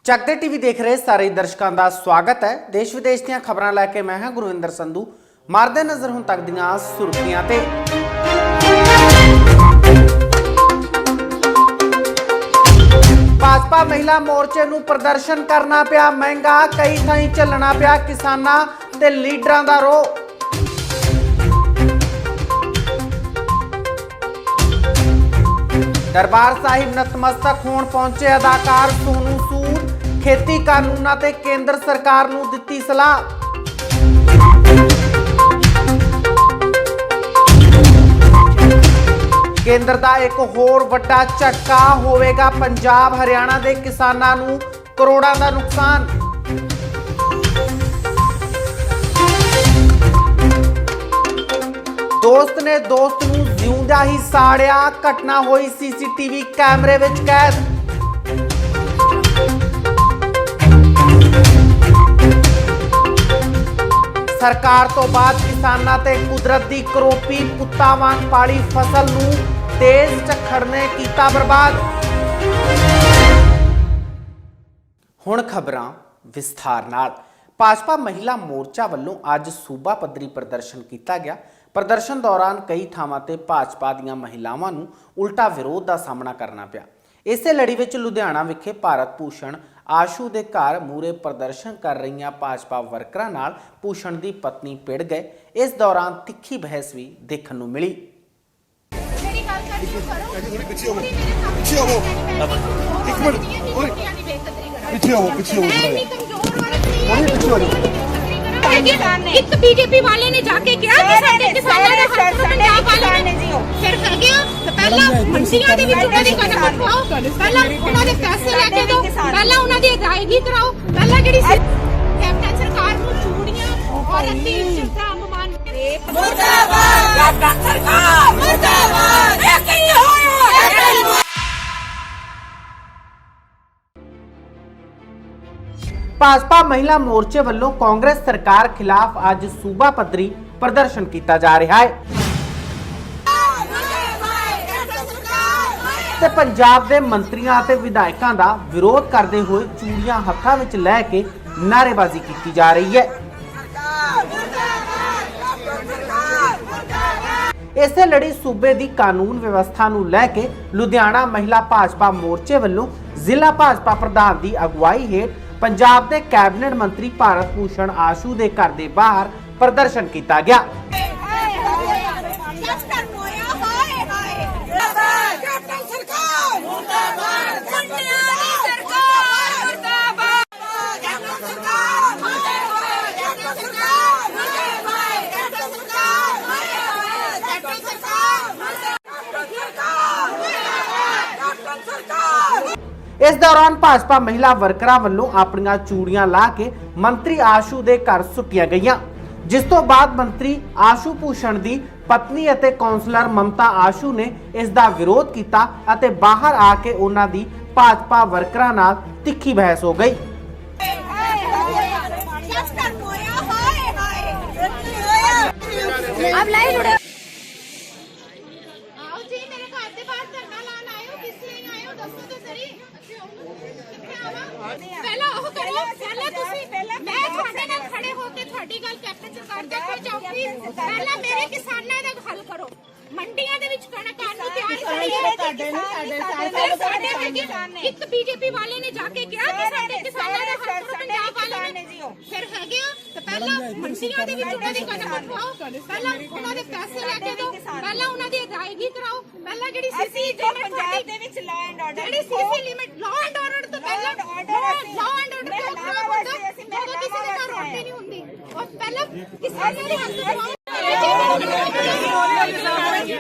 ਚੱਕਦੇ ਟੀਵੀ ਦੇਖ ਰਹੇ ਸਾਰੇ ਦਰਸ਼ਕਾਂ ਦਾ ਸਵਾਗਤ ਹੈ। ਦੇਸ਼ ਵਿਦੇਸ਼ ਦੀਆਂ ਖਬਰਾਂ ਲੈ ਕੇ ਮੈਂ ਹਾਂ ਗੁਰਵਿੰਦਰ ਸੰਧੂ। ਮਾਰਦੇ ਨਜ਼ਰ ਹੁਣ ਤੱਕ ਦੀਆਂ ਸੁਰਖੀਆਂ ਤੇ। ਭਾਜਪਾ ਮਹਿਲਾ ਮੋਰਚੇ ਨੂੰ ਪ੍ਰਦਰਸ਼ਨ ਕਰਨਾ ਪਿਆ ਮਹਿੰਗਾ, ਕਈ ਥਾਈਂ ਚੱਲਣਾ ਪਿਆ ਕਿਸਾਨਾਂ ਤੇ ਲੀਡਰਾਂ ਦਾ ਰੋਹ। दरबार साहिब नतमस्तक होण पहुंचे अदाकार सोनू सूद, खेती कानूनां ते केंद्र सरकार नूं दित्ती सलाह। केंद्र दा एक होर वड्डा झटका होवेगा पंजाब हरियाणा दे किसानां नूं करोड़ां दा नुकसान। दोस्त ने दोस्त नूं जिउंदा ही साड़िया, घटना होई सीसीटीवी कैमरे विच कैद। सरकार तो बाद किसानां ते कुदरत दी करोपी, कुत्ता वांग पाली फसल नूं तेज झक्खड़ ने कीता बर्बाद। हुण खबरां विस्तार नाल। भाजपा महिला मोर्चा ਵੱਲੋਂ ਅੱਜ सूबा पद्धरी प्रदर्शन किया गया। प्रदर्शन दौरान कई ਥਾਵਾਂ ਤੇ भाजपा ਦੀਆਂ ਮਹਿਲਾਵਾਂ ਨੂੰ ਉਲਟਾ ਵਿਰੋਧ ਦਾ ਸਾਹਮਣਾ ਕਰਨਾ ਪਿਆ। ਇਸੇ ਲੜੀ ਵਿੱਚ ਲੁਧਿਆਣਾ ਵਿਖੇ ਭਾਰਤ ਭੂਸ਼ਣ ਆਸ਼ੂ ਦੇ ਘਰ ਮੂਰੇ ਪ੍ਰਦਰਸ਼ਨ ਕਰ ਰਹੀਆਂ ਭਾਜਪਾ ਵਰਕਰਾਂ ਨਾਲ ਭੂਸ਼ਣ ਦੀ ਪਤਨੀ ਭਿੜ ਗਏ। ਇਸ ਦੌਰਾਨ ਤਿੱਖੀ ਬਹਿਸ ਵੀ ਦੇਖਣ ਨੂੰ ਮਿਲੀ। ਇੱਕ बीजेपी वाले ने जाके किया पंजाब वाले ने फिर कर गया पहला मंडियां दे विच उन्हां दी कणक खाओ, पहला उन्हां दे पैसे लेके दो, पहला उन्हां दी अदायगी कराओ, पहला जेडी कैप्टन सरकार ਨੂੰ ਚੂੜੀਆਂ और अति ਇੱਜ਼त ਦਾ ਅਪਮਾਨ। मुर्दाबाद कैप्टन सरकार मुर्दाबाद, ਇਹ ਕੀ ਹੋਇਆ? भाजपा महिला मोर्चे ਵੱਲੋਂ कांग्रेस सरकार खिलाफ ਅੱਜ सूबा पद्धरी प्रदर्शन किया जा रहा है ਤੇ ਪੰਜਾਬ ਦੇ ਮੰਤਰੀਆਂ ਅਤੇ ਵਿਧਾਇਕਾਂ ਦਾ ਵਿਰੋਧ ਕਰਦੇ ਹੋਏ ਚੂੜੀਆਂ ਹੱਥਾਂ ਵਿੱਚ ਲੈ ਕੇ ਨਾਅਰੇਬਾਜ਼ੀ ਕੀਤੀ ਜਾ ਰਹੀ ਹੈ। ਇਸੇ ਲੜੀ ਸੂਬੇ ਦੀ ਕਾਨੂੰਨ ਵਿਵਸਥਾ ਨੂੰ ਲੈ ਕੇ ਲੁਧਿਆਣਾ ਮਹਿਲਾ ਭਾਜਪਾ ਮੋਰਚੇ ਵੱਲੋਂ ਜ਼ਿਲ੍ਹਾ ਭਾਜਪਾ ਪ੍ਰਧਾਨ ਦੀ ਅਗਵਾਈ ਹੇਠ ਪੰਜਾਬ ਦੇ ਕੈਬਨਿਟ ਮੰਤਰੀ ਭਾਰਤ ਭੂਸ਼ਣ ਆਸ਼ੂ ਦੇ ਘਰ ਦੇ ਬਾਹਰ ਪ੍ਰਦਰਸ਼ਨ ਕੀਤਾ ਗਿਆ। इस दौरान भाजपा महिला वर्करां ਵੱਲੋਂ ਆਪਣੀਆਂ ਚੂੜੀਆਂ ਲਾ ਕੇ ਮੰਤਰੀ ਆਸ਼ੂ ਦੇ ਘਰ ਸੁੱਟੀਆਂ ਗਈਆਂ, ਜਿਸ ਤੋਂ ਬਾਅਦ ਮੰਤਰੀ ਆਸ਼ੂ ਭੂਸ਼ਣ ਦੀ ਪਤਨੀ ਅਤੇ ਕੌਂਸਲਰ ਮਮਤਾ ਆਸ਼ੂ ਨੇ ਇਸ ਦਾ ਵਿਰੋਧ ਕੀਤਾ ਅਤੇ ਬਾਹਰ ਆ ਕੇ ਉਹਨਾਂ ਦੀ ਭਾਜਪਾ ਵਰਕਰਾਂ ਨਾਲ ਤਿੱਖੀ ਬਹਿਸ ਹੋ ਗਈ। ਪਹਿਲਾਂ ਉਹ ਕਰੋ, ਪਹਿਲਾਂ ਤੁਸੀਂ ਮੈਂ ਤੁਹਾਡੇ ਨਾਲ ਖੜੇ ਹੋ ਕੇ ਤੁਹਾਡੀ ਗੱਲ ਕੈਪਟਨ ਸਰਕਾਰ ਦੇ ਕੋਲ ਜਾਊਗੀ। ਪਹਿਲਾਂ ਮੇਰੇ ਕਿਸਾਨਾਂ ਦਾ ਹੱਲ ਕਰੋ। ਮੰਡੀਆਂ ਦੇ ਵਿੱਚ ਕਣਕ ਆਉਣ ਨੂੰ ਤਿਆਰ ਕਰੀਏ। ਸਾਡੇ ਇੱਕ बीजेपी ਵਾਲੇ ਨੇ ਜਾ ਕੇ ਕਿਹਾ ਕਿ ਸਾਡੇ ਕਿਸਾਨਾਂ ਦਾ ਹੱਲ ਕਰੋ, ਪੰਜਾਬ ਵਾਲੇ ਨੇ ਫਿਰ ਹੈਗੇ ਆ ਤੇ ਪਹਿਲਾਂ ਮੰਡੀਆਂ ਦੇ ਵਿੱਚ ਉਹਨਾਂ ਦੀ ਕਣਕ ਖਾਓ, ਪਹਿਲਾਂ ਉਹਨਾਂ ਦੇ ਪੈਸੇ ਲੈ ਕੇ ਦਿਓ, ਪਹਿਲਾਂ ਉਹਨਾਂ ਦੀ ਅਦਾਇਗੀ ਕਰਾਓ, ਪਹਿਲਾਂ ਜਿਹੜੀ ਸੀਸੀ ਪੰਜਾਬ ਦੇ ਵਿੱਚ ਲਾਅ ਐਂਡ ਆਰਡਰ ਜਿਹੜੀ ਸੀਸੀ ਲਿਮਿਟ ਲਾਅ ਐਂਡ ਆਰਡਰ ਤੋਂ ਪਹਿਲਾਂ ਲਾਅ ਐਂਡ ਆਰਡਰ ਕਿਉਂ ਖਰਾਬ ਹੁੰਦਾ ਜਦੋਂ ਕਿਸੇ ਦੇ ਘਰ ਰੋਟੀ ਨਹੀਂ ਹੁੰਦੀ। ਉਹ ਪਹਿਲਾਂ ਕਿਸਾਨਾਂ ਦੇ ਹੱਕ ਦਿਵਾਓ,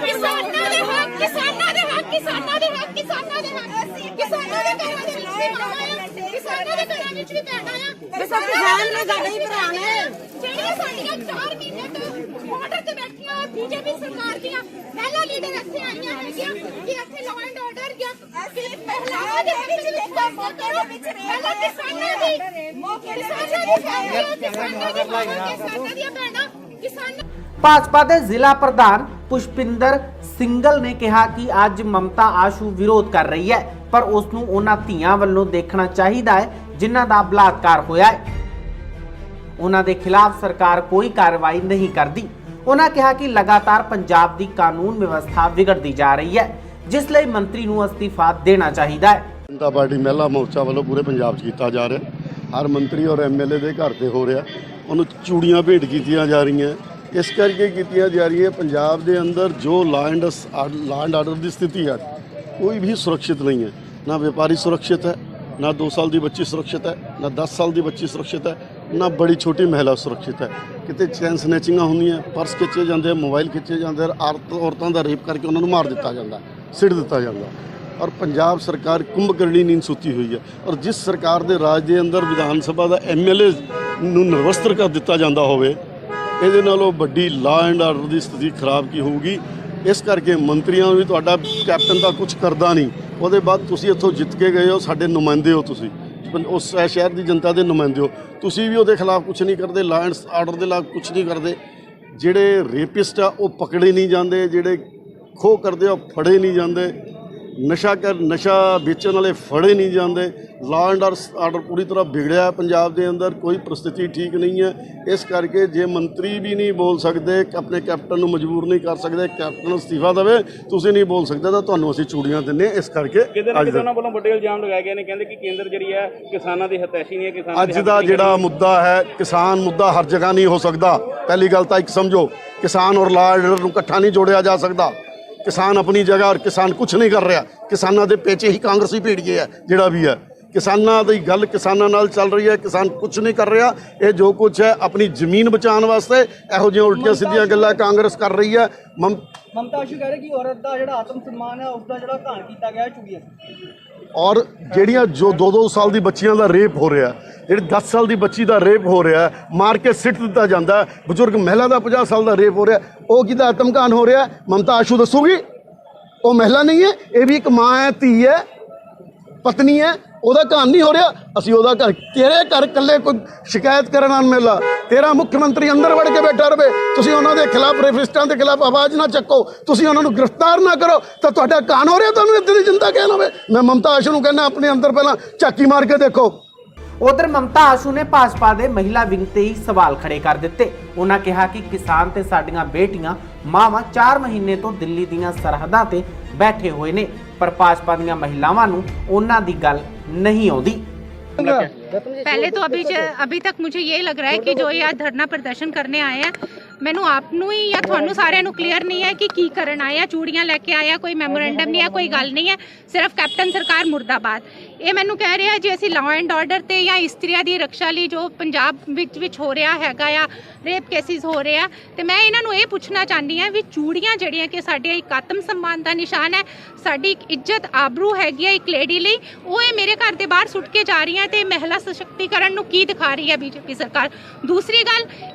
ਕਿਸਾਨਾਂ ਦੇ ਹੱਕ, ਕਿਸਾਨਾਂ ਦੇ ਹੱਕ, ਕਿਸਾਨਾਂ ਦੇ ਹੱਕ, ਕਿਸਾਨਾਂ ਦੇ ਹੱਕ, ਕਿਸਾਨਾਂ ਦੇ ਘਰਾਂ ਦੇ ਵਿੱਚ ਵੀ ਆਉਣਾ ਆ, ਕਿਸਾਨਾਂ ਦੇ ਘਰਾਂ ਵਿੱਚ ਵੀ ਪੈਣਾ ਆ। ਕਿਸਾਨ ਨੇ ਸਾਡੇ ਹੀ ਭਰਾ ਨੇ ਜਿਹੜੀਆਂ ਸਾਡੀਆਂ 4 ਮਹੀਨੇ ਤੋਂ ਬਾਰਡਰ ਤੇ ਬੈਠੀਆਂ ਬੀਜੇਪੀ ਸਰਕਾਰ ਦੀਆਂ ਪਹਿਲਾ ਲੀਡਰ ਇੱਥੇ ਆਈਆਂ ਹੈਗੀਆਂ ਕਿ ਇੱਥੇ ਲਾਅ ਐਂਡ ਆਰਡਰ ਗਿਆ ਅਸੀਂ ਪਹਿਲਾਂ ਦੇ ਵਿੱਚ ਦੇਖੋ ਮੌਕੇ ਦੇ ਵਿੱਚ ਪਹਿਲਾਂ ਕਿਸਾਨਾਂ ਦੀ ਮੌਕੇ ਦੇ ਕਿਸਾਨਾਂ ਦੀਆਂ ਭੈਣਾਂ ਕਿਸਾਨ। ਭਾਜਪਾ ਦੇ ਜ਼ਿਲ੍ਹਾ ਪ੍ਰਧਾਨ ਪੁਸ਼ਪਿੰਦਰ ਸਿੰਗਲ ਨੇ ਕਿਹਾ ਕਿ ਅੱਜ ਮਮਤਾ ਆਸ਼ੂ ਵਿਰੋਧ ਕਰ ਰਹੀ ਹੈ, ਪਰ ਉਸ ਨੂੰ ਉਹਨਾਂ ਧੀਆਂ ਵੱਲੋਂ ਦੇਖਣਾ ਚਾਹੀਦਾ ਹੈ ਜਿਨ੍ਹਾਂ ਦਾ ਬਲਾਤਕਾਰ ਹੋਇਆ ਹੈ। ਉਹਨਾਂ ਦੇ ਖਿਲਾਫ ਸਰਕਾਰ ਕੋਈ ਕਾਰਵਾਈ ਨਹੀਂ ਕਰਦੀ। ਉਹਨਾਂ ਕਿਹਾ ਕਿ ਲਗਾਤਾਰ ਪੰਜਾਬ ਦੀ ਕਾਨੂੰਨ ਵਿਵਸਥਾ ਵਿਗੜਦੀ ਜਾ ਰਹੀ ਹੈ, ਜਿਸ ਲਈ ਮੰਤਰੀ ਨੂੰ ਅਸਤੀਫਾ ਦੇਣਾ ਚਾਹੀਦਾ ਹੈ। ਜਨਤਾ ਪਾਰਟੀ ਮਹਿਲਾ ਮੋਰਚਾ ਵੱਲੋਂ ਪੂਰੇ ਪੰਜਾਬ 'ਚ ਕੀਤਾ ਜਾ ਰਿਹਾ। ਹਰ ਮੰਤਰੀ ਔਰ ਐਮਐਲਏ ਦੇ ਘਰ ਤੇ ਹੋ ਰਿਹਾ, ਉਹਨੂੰ ਚੂੜੀਆਂ ਭੇਟ ਕੀਤੀਆਂ ਜਾ ਰਹੀਆਂ। ਇਸ ਕਰਕੇ ਕੀਤੀਆਂ ਜਾ ਰਹੀ ਹੈ ਪੰਜਾਬ ਦੇ ਅੰਦਰ ਜੋ ਲਾਅ ਐਂਡ ਆਰਡਰ ਦੀ ਸਥਿਤੀ ਹੈ, ਕੋਈ ਵੀ ਸੁਰੱਖਿਅਤ ਨਹੀਂ ਹੈ। ਨਾ ਵਪਾਰੀ ਸੁਰੱਖਿਅਤ ਹੈ, ਨਾ 2 ਸਾਲ ਦੀ ਬੱਚੀ ਸੁਰੱਖਿਅਤ ਹੈ, ਨਾ 10 ਸਾਲ ਦੀ ਬੱਚੀ ਸੁਰੱਖਿਅਤ ਹੈ, ਨਾ ਬੜੀ ਛੋਟੀ ਮਹਿਲਾ ਸੁਰੱਖਿਅਤ ਹੈ। ਕਿਤੇ ਚੈਨ ਸਨੈਚਿੰਗਾਂ ਹੁੰਦੀਆਂ, ਪਰਸ ਖਿੱਚੇ ਜਾਂਦੇ, ਮੋਬਾਈਲ ਖਿੱਚੇ ਜਾਂਦੇ, ਔਰਤਾਂ ਦਾ ਰੇਪ ਕਰਕੇ ਉਹਨਾਂ ਨੂੰ ਮਾਰ ਦਿੱਤਾ ਜਾਂਦਾ, ਸਿੱਟ ਦਿੱਤਾ ਜਾਂਦਾ। ਔਰ ਪੰਜਾਬ ਸਰਕਾਰ ਕੁੰਭਕਰਣੀ ਨੀਂਦ ਸੁੱਤੀ ਹੋਈ ਹੈ। ਔਰ ਜਿਸ ਸਰਕਾਰ ਦੇ ਰਾਜ ਦੇ ਅੰਦਰ ਵਿਧਾਨ ਸਭਾ ਦਾ ਐਮਐਲਏ ਨੂੰ ਨਿਰਵਸਤਰ ਕਰ ਦਿੱਤਾ ਜਾਂਦਾ ਹੋਵੇ, ਇਹਦੇ ਨਾਲੋਂ ਵੱਡੀ ਲਾਅ ਐਂਡ ਆਰਡਰ ਦੀ ਸਥਿਤੀ ਖਰਾਬ ਕੀ ਹੋਊਗੀ। ਇਸ ਕਰਕੇ ਮੰਤਰੀਆਂ ਨੂੰ ਵੀ ਤੁਹਾਡਾ ਕੈਪਟਨ ਤਾਂ ਕੁਝ ਕਰਦਾ ਨਹੀਂ, ਉਹਦੇ ਬਾਅਦ ਤੁਸੀਂ ਇੱਥੋਂ ਜਿੱਤ ਕੇ ਗਏ ਹੋ, ਸਾਡੇ ਨੁਮਾਇੰਦੇ ਹੋ, ਤੁਸੀਂ ਉਸ ਸ਼ਹਿਰ ਦੀ ਜਨਤਾ ਦੇ ਨੁਮਾਇੰਦੇ ਹੋ, ਤੁਸੀਂ ਵੀ ਉਹਦੇ ਖਿਲਾਫ ਕੁਝ ਨਹੀਂ ਕਰਦੇ, ਲਾਅ ਐਂਡ ਆਰਡਰ ਦੇ ਖਿਲਾਫ ਕੁਝ ਨਹੀਂ ਕਰਦੇ। ਜਿਹੜੇ ਰੇਪਿਸਟ ਆ ਉਹ ਪਕੜੇ ਨਹੀਂ ਜਾਂਦੇ, ਜਿਹੜੇ ਖੋਹ ਕਰਦੇ ਆ ਉਹ ਫੜੇ ਨਹੀਂ ਜਾਂਦੇ, ਨਸ਼ਾ ਵੇਚਣ ਵਾਲੇ ਫੜੇ ਨਹੀਂ ਜਾਂਦੇ। ਲਾਅ ਐਂਡ ਆਰਡਰ ਪੂਰੀ ਤਰ੍ਹਾਂ ਵਿਗੜਿਆ ਪੰਜਾਬ ਦੇ ਅੰਦਰ, ਕੋਈ ਪ੍ਰਸਥਿਤੀ ਠੀਕ ਨਹੀਂ ਹੈ। ਇਸ ਕਰਕੇ ਜੇ ਮੰਤਰੀ ਵੀ ਨਹੀਂ ਬੋਲ ਸਕਦੇ, ਆਪਣੇ ਕੈਪਟਨ ਨੂੰ ਮਜਬੂਰ ਨਹੀਂ ਕਰ ਸਕਦੇ, ਕੈਪਟਨ ਅਸਤੀਫਾ ਦੇਵੇ, ਤੁਸੀਂ ਨਹੀਂ ਬੋਲ ਸਕਦੇ ਤਾਂ ਤੁਹਾਨੂੰ ਅਸੀਂ ਚੂੜੀਆਂ ਦਿੰਦੇ। ਇਸ ਕਰਕੇ ਕਿਸਾਨਾਂ ਵੱਲੋਂ ਵੱਡੇ ਇਲਜ਼ਾਮ ਲਗਾਏ ਗਏ ਨੇ, ਕਹਿੰਦੇ ਕਿ ਕੇਂਦਰ ਜਿਹੜੀ ਹੈ ਕਿਸਾਨਾਂ ਦੀ ਹਿਤੈਸ਼ੀ ਨਹੀਂ ਹੈ। ਕਿਸਾਨਾਂ ਅੱਜ ਦਾ ਜਿਹੜਾ ਮੁੱਦਾ ਹੈ, ਕਿਸਾਨ ਮੁੱਦਾ ਹਰ ਜਗ੍ਹਾ ਨਹੀਂ ਹੋ ਸਕਦਾ। ਪਹਿਲੀ ਗੱਲ ਤਾਂ ਇੱਕ ਸਮਝੋ, ਕਿਸਾਨ ਔਰ ਲਾਅ ਆਰਡਰ ਨੂੰ ਇਕੱਠਾ ਨਹੀਂ ਜੋੜਿਆ ਜਾ ਸਕਦਾ। ਕਿਸਾਨ ਆਪਣੀ ਜਗ੍ਹਾ ਔਰ ਕਿਸਾਨ ਕੁਝ ਨਹੀਂ ਕਰ ਰਿਹਾ। ਕਿਸਾਨਾਂ ਦੇ ਪੇਚੇ ਹੀ ਕਾਂਗਰਸੀ ਭੇੜੀਏ ਹੈ ਜਿਹੜਾ ਵੀ ਹੈ। ਕਿਸਾਨਾਂ ਦੀ ਗੱਲ ਕਿਸਾਨਾਂ ਨਾਲ ਚੱਲ ਰਹੀ ਹੈ, ਕਿਸਾਨ ਕੁਝ ਨਹੀਂ ਕਰ ਰਿਹਾ। ਇਹ ਜੋ ਕੁਝ ਹੈ ਆਪਣੀ ਜ਼ਮੀਨ ਬਚਾਉਣ ਵਾਸਤੇ ਇਹੋ ਜਿਹੀਆਂ ਉਲਟੀਆਂ ਸਿੱਧੀਆਂ ਗੱਲਾਂ ਕਾਂਗਰਸ ਕਰ ਰਹੀ ਹੈ। ਮਮਤਾ ਆਸ਼ੂ ਕਹਿ ਰਹੇ ਕਿ ਔਰਤ ਦਾ ਜਿਹੜਾ ਆਤਮ ਸਨਮਾਨ ਹੈ, ਉਸ ਦਾ ਜਿਹੜਾ ਘਾਣ ਕੀਤਾ ਗਿਆ ਚੂੜੀਆਂ। ਔਰ ਜਿਹੜੀਆਂ ਜੋ 2-2 ਸਾਲ ਦੀ ਬੱਚੀਆਂ ਦਾ ਰੇਪ ਹੋ ਰਿਹਾ, ਜਿਹੜੀ 10 ਸਾਲ ਦੀ ਬੱਚੀ ਦਾ ਰੇਪ ਹੋ ਰਿਹਾ, ਮਾਰ ਕੇ ਸਿੱਟ ਦਿੱਤਾ ਜਾਂਦਾ, ਬਜ਼ੁਰਗ ਮਹਿਲਾ ਦਾ 50 ਸਾਲ ਦਾ ਰੇਪ ਹੋ ਰਿਹਾ, ਉਹ ਕਿਹਦਾ ਆਤਮਘਾਣ ਹੋ ਰਿਹਾ? ਮਮਤਾ ਆਸ਼ੂ ਦੱਸੂਗੀ? ਉਹ ਮਹਿਲਾ ਨਹੀਂ ਹੈ, ਇਹ ਵੀ ਇੱਕ ਮਾਂ ਹੈ, ਧੀ ਹੈ, ਪਤਨੀ ਹੈ, ਉਹਦਾ ਘਾਣ ਨਹੀਂ ਹੋ ਰਿਹਾ। ਅਸੀਂ ਉਹਦਾ ਘਰ, ਤੇਰੇ ਘਰ ਇਕੱਲੇ ਕੋਈ ਸ਼ਿਕਾਇਤ ਕਰਨ ਨਾਲ ਮਿਲਾ, ਤੇਰਾ ਮੁੱਖ ਮੰਤਰੀ ਅੰਦਰ ਵੜ ਕੇ ਬੈਠਾ ਰਵੇ, ਤੁਸੀਂ ਉਹਨਾਂ ਦੇ ਖਿਲਾਫ, ਰੇਪਿਸਟਾਂ ਦੇ ਖਿਲਾਫ ਆਵਾਜ਼ ਨਾ ਚੱਕੋ, ਤੁਸੀਂ ਉਹਨਾਂ ਨੂੰ ਗ੍ਰਿਫਤਾਰ ਨਾ ਕਰੋ ਤਾਂ ਤੁਹਾਡਾ ਘਾਣ ਹੋ ਰਿਹਾ। ਤੁਹਾਨੂੰ ਇੱਦਾਂ ਦੀ ਜਨਤਾ ਕਹਿ ਲਵੇ। ਮੈਂ ਮਮਤਾ ਆਸ਼ੂ ਨੂੰ ਕਹਿੰਦਾ ਆਪਣੇ ਅੰਦਰ ਪਹਿਲਾਂ ਝਾਕੀ ਮਾਰ ਕੇ ਦੇਖੋ। ਉਧਰ ਮਮਤਾ ਆਸ਼ੂ ਨੇ ਭਾਜਪਾ ਦੇ ਮਹਿਲਾ ਵਿੰਗ ਤੇ ਹੀ ਸਵਾਲ ਖੜੇ ਕਰ ਦਿੱਤੇ। ਉਹਨਾਂ ਕਿਹਾ ਕਿ ਕਿਸਾਨ ਤੇ ਸਾਡੀਆਂ ਬੇਟੀਆਂ ਮਾਵਾਂ 4 ਮਹੀਨੇ ਤੋਂ ਦਿੱਲੀ ਦੀਆਂ ਸਰਹੱਦਾਂ ਤੇ ਬੈਠੇ ਹੋਏ ਨੇ, ਪਰ ਭਾਜਪਾ ਦੀਆਂ ਮਹਿਲਾਵਾਂ ਨੂੰ ਉਹਨਾਂ ਦੀ ਗੱਲ नहीं आती। पहले तो अभी तक मुझे ये लग रहा है कि जो ये धरना प्रदर्शन करने आए हैं, मैनू आप ही या थानू सारे क्लीयर नहीं है कि की करन आए, चूड़ियां लैके आए, कोई मैमोरेंडम नहीं है, कोई गल नहीं है, सिर्फ कैप्टन सरकार मुर्दाबाद। ये मैनू कह रहे हैं जे असीं लॉ एंड ऑर्डर ते या इस्त्रियां दी रक्षा लई जो पंजाब विच हो रहा हैगा या रेप केसिस हो रहे हैं, तो मैं इन्हां नूं ये पुछना चाहती हाँ भी चूड़ियां जिहड़ियां कि साडे एक आत्म सम्मान का निशान है, साडी एक इज्जत आबरू हैगी है एक लेडी लई, वो ये मेरे घर के बाहर सुट के जा रही हैं, तो महिला सशक्तिकरण नूं की दिखा रही है बीजेपी सरकार। दूसरी गल,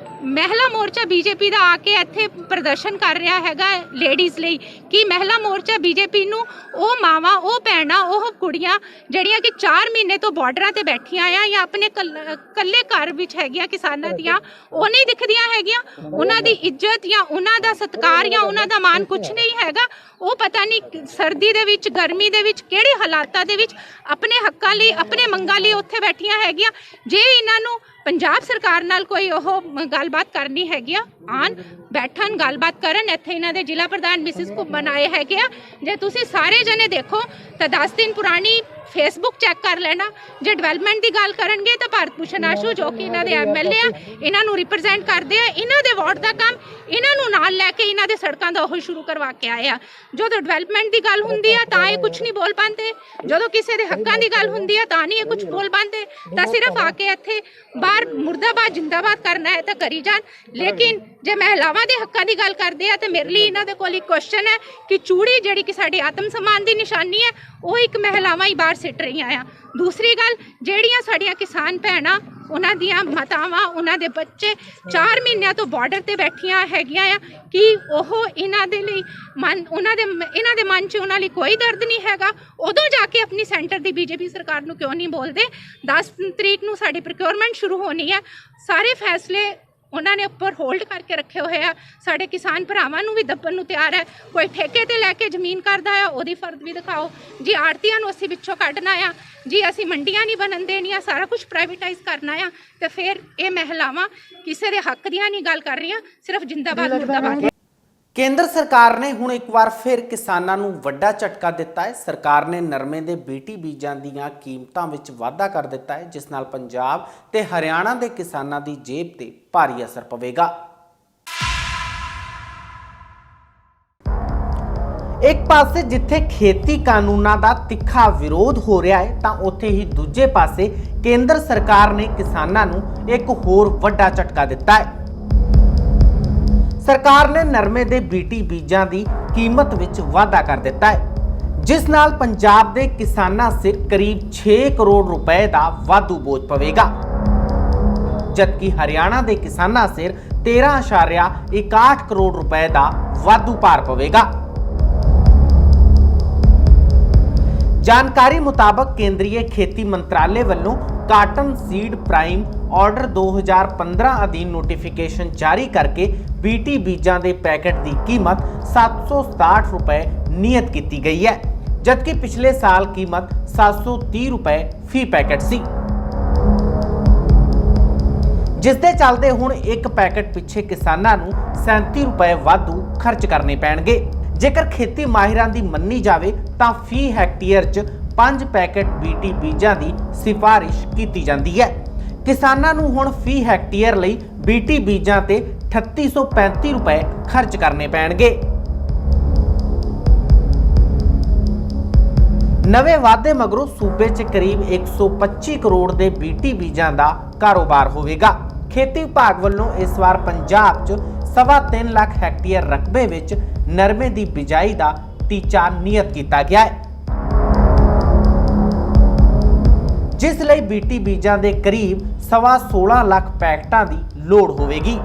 महिला मोर्चा बीजेपी का आके इत्थे प्रदर्शन कर रहा हैगा लेडीज़ लई कि महिला मोर्चा बीजेपी नूं ओ मावां ओ भैणां ओ कुड़ियां जिहड़ियां कि 4 महीने तो बॉर्डरां ते बैठियां आ या अपने कल्ले घर विच हैगियां किसानां दियां, ओ नहीं दिखदियां हैगियां, उन्हां दी इज्जत या उन्हां दा सत्कार या उन्हां दा मान कुछ नहीं हैगा। ਉਹ ਪਤਾ ਨਹੀਂ ਸਰਦੀ ਦੇ ਵਿੱਚ ਗਰਮੀ ਦੇ ਵਿੱਚ ਕਿਹੜੇ ਹਾਲਾਤਾਂ ਦੇ ਵਿੱਚ ਆਪਣੇ ਹੱਕਾਂ ਲਈ ਆਪਣੇ ਮੰਗਾਂ ਲਈ ਉੱਥੇ ਬੈਠੀਆਂ ਹੈਗੀਆਂ। ਜੇ ਇਹਨਾਂ ਨੂੰ ਪੰਜਾਬ ਸਰਕਾਰ ਨਾਲ ਕੋਈ ਉਹ ਗੱਲਬਾਤ ਕਰਨੀ ਹੈਗੀ ਆ, ਆਣ ਬੈਠਣ ਗੱਲਬਾਤ ਕਰਨ। ਇੱਥੇ ਇਹਨਾਂ ਦੇ ਜ਼ਿਲ੍ਹਾ ਪ੍ਰਧਾਨ ਮਿਸਿਸ ਘੁੰਮਣ ਆਏ ਹੈਗੇ ਆ। ਜੇ ਤੁਸੀਂ ਸਾਰੇ ਜਣੇ ਦੇਖੋ ਤਾਂ 10 ਦਿਨ ਪੁਰਾਣੀ फेसबुक चैक कर लेना। जो डिवेलपमेंट की गल करेंगे तो भारत भूषण आशू जो कि इन्हों के MLA आ, इन्हों रिप्रजेंट करते हैं, इन्हों के वार्ड का काम इन्हों नाल लैके इन्हों के सड़कों का वो शुरू करवा के आए आ। जो डिवेलपमेंट की गल होंगी है तो ये कुछ नहीं बोल पाते, जो किसी के हकों की गल होंगी है तो नहीं ये कुछ बोल पाते, तो सिर्फ आके इत्थे बाहर मुर्दाबाद जिंदाबाद करना है तो करी जान। लेकिन जे महिलावां दे हकों की गल करते हैं तो मेरे लिए इन्हों कोल एक क्वेश्चन है कि चूड़ी जिहड़ी कि साडी आत्म सम्मान की निशानी है वो एक महिलावां ही बाहर सिट रही आ। दूसरी गल, जिहड़ियां साडियां किसान भैणां उन्हां दियां मातावां उन्हां दे बच्चे 4 महीनों तो बॉर्डर ते बैठियां हैगियां आ कि ओह इन्हां दे लई इन्हां दे मन च उन्हां लई कोई दर्द नहीं हैगा। उदों जाके अपनी सेंटर दी बीजेपी सरकार नूं क्यों नहीं बोलदे? 10 तरीक नूं साडी प्रोक्योरमेंट शुरू होनी है, सारे फैसले ਉਹਨਾਂ ਨੇ ਉੱਪਰ ਹੋਲਡ ਕਰਕੇ ਰੱਖੇ ਹੋਏ ਆ। ਸਾਡੇ ਕਿਸਾਨ ਭਰਾਵਾਂ ਨੂੰ ਵੀ ਦੱਬਣ ਨੂੰ ਤਿਆਰ ਹੈ। ਕੋਈ ਠੇਕੇ ਤੇ ਲੈ ਕੇ ਜ਼ਮੀਨ ਕਰਦਾ ਆ, ਉਹਦੀ ਫਰਦ ਵੀ ਦਿਖਾਓ ਜੀ। ਆੜਤੀਆਂ ਨੂੰ ਅਸੀਂ ਵਿੱਚੋਂ ਕੱਢਣਾ ਆ ਜੀ, ਅਸੀਂ ਮੰਡੀਆਂ ਨਹੀਂ ਬਣਨ ਦੇਣੀਆਂ, ਸਾਰਾ ਕੁਝ ਪ੍ਰਾਈਵੇਟਾਈਜ਼ ਕਰਨਾ ਆ। ਤੇ ਫਿਰ ਇਹ ਮਹਿਲਾਵਾਂ ਕਿਸੇ ਦੇ ਹੱਕ ਦੀਆਂ ਨਹੀਂ ਗੱਲ ਕਰ ਰਹੀਆਂ, ਸਿਰਫ ਜਿੰਦਾਬਾਦ ਮੁਰਦਾਬਾਦ। ਕੇਂਦਰ ਸਰਕਾਰ ਨੇ ਹੁਣ ਇੱਕ ਵਾਰ ਫਿਰ ਕਿਸਾਨਾਂ ਨੂੰ ਵੱਡਾ ਝਟਕਾ ਦਿੱਤਾ ਹੈ। ਸਰਕਾਰ ਨੇ ਨਰਮੇ ਦੇ BT ਬੀਜਾਂ ਦੀਆਂ ਕੀਮਤਾਂ ਵਿੱਚ ਵਾਧਾ ਕਰ ਦਿੱਤਾ ਹੈ, ਜਿਸ ਨਾਲ ਪੰਜਾਬ ਤੇ ਹਰਿਆਣਾ ਦੇ ਕਿਸਾਨਾਂ ਦੀ ਜੇਬ ਤੇ ਭਾਰੀ ਅਸਰ ਪਵੇਗਾ। ਇੱਕ ਪਾਸੇ ਜਿੱਥੇ ਖੇਤੀ ਕਾਨੂੰਨਾਂ ਦਾ ਤਿੱਖਾ ਵਿਰੋਧ ਹੋ ਰਿਹਾ ਹੈ, ਤਾਂ ਉੱਥੇ ਹੀ ਦੂਜੇ ਪਾਸੇ ਕੇਂਦਰ ਸਰਕਾਰ ਨੇ ਕਿਸਾਨਾਂ ਨੂੰ ਇੱਕ ਹੋਰ ਵੱਡਾ ਝਟਕਾ ਦਿੱਤਾ ਹੈ। ਸਰਕਾਰ ਨੇ ਨਰਮੇ ਦੇ BT ਬੀਜਾਂ ਦੀ ਕੀਮਤ ਵਿੱਚ ਵਾਧਾ ਕਰ ਦਿੱਤਾ ਹੈ, ਜਿਸ ਨਾਲ ਪੰਜਾਬ ਦੇ ਕਿਸਾਨਾਂ ਸਿਰ ਕਰੀਬ 6 ਕਰੋੜ ਰੁਪਏ ਦਾ ਵਾਧੂ ਬੋਝ ਪਵੇਗਾ, ਜਦਕਿ ਹਰਿਆਣਾ ਦੇ ਕਿਸਾਨਾਂ ਸਿਰ 13.61 ਕਰੋੜ ਰੁਪਏ ਦਾ ਵਾਧੂ ਭਾਰ ਪਵੇਗਾ। ਜਾਣਕਾਰੀ ਮੁਤਾਬਕ ਕੇਂਦਰੀ ਖੇਤੀ ਮੰਤਰਾਲੇ ਵੱਲੋਂ ਕਾਟਨ ਸੀਡ ਪ੍ਰਾਈਮ ਆਰਡਰ 2015 ਅਧੀਨ ਨੋਟੀਫਿਕੇਸ਼ਨ ਜਾਰੀ ਕਰਕੇ BT ਬੀਜਾਂ ਦੇ ਪੈਕੇਟ ਦੀ ਕੀਮਤ 767 ਰੁਪਏ ਨਿਯਤ ਕੀਤੀ ਗਈ ਹੈ, ਜਦਕਿ ਪਿਛਲੇ ਸਾਲ ਕੀਮਤ 730 ਰੁਪਏ ਫੀ ਪੈਕੇਟ ਸੀ, ਜਿਸ ਦੇ ਚੱਲਦੇ ਹੁਣ ਇੱਕ ਪੈਕੇਟ ਪਿੱਛੇ ਕਿਸਾਨਾਂ ਨੂੰ 37 ਰੁਪਏ ਵਾਧੂ ਖਰਚ ਕਰਨੇ ਪੈਣਗੇ। ਜੇਕਰ ਖੇਤੀ ਮਾਹਿਰਾਂ ਦੀ ਮੰਨੀ ਜਾਵੇ ਤਾਂ ਫੀ ਹੈਕਟੇਅਰ 'ਚ 5 ਪੈਕੇਟ BT ਬੀਜਾਂ ਦੀ ਸਿਫਾਰਿਸ਼ ਕੀਤੀ ਜਾਂਦੀ ਹੈ। ਕਿਸਾਨਾਂ ਨੂੰ ਹੁਣ ਫੀ ਹੈਕਟੇਅਰ ਲਈ BT ਬੀਜਾਂ ਤੇ 3835 ਰੁਪਏ ਖਰਚ ਕਰਨੇ ਪੈਣਗੇ। ਨਵੇਂ ਵਾਅਦੇ ਮਗਰੋਂ ਸੂਬੇ 'ਚ ਕਰੀਬ 125 ਕਰੋੜ ਦੇ BT ਬੀਜਾਂ ਦਾ ਕਾਰੋਬਾਰ ਹੋਵੇਗਾ। ਖੇਤੀ ਵਿਭਾਗ ਵੱਲੋਂ ਇਸ ਵਾਰ ਪੰਜਾਬ 'ਚ 3.25 ਲੱਖ ਹੈਕਟੇਅਰ ਰਕਬੇ ਵਿੱਚ ਨਰਮੇ ਦੀ ਬਿਜਾਈ ਦਾ ਟੀਚਾ ਨਿਯਤ ਕੀਤਾ ਗਿਆ ਹੈ, ਜਿਸ ਲਈ BT ਬੀਜਾਂ ਦੇ ਕਰੀਬ 16.25 ਲੱਖ ਪੈਕਟਾਂ ਦੀ ਲੋੜ ਹੋਵੇਗੀ।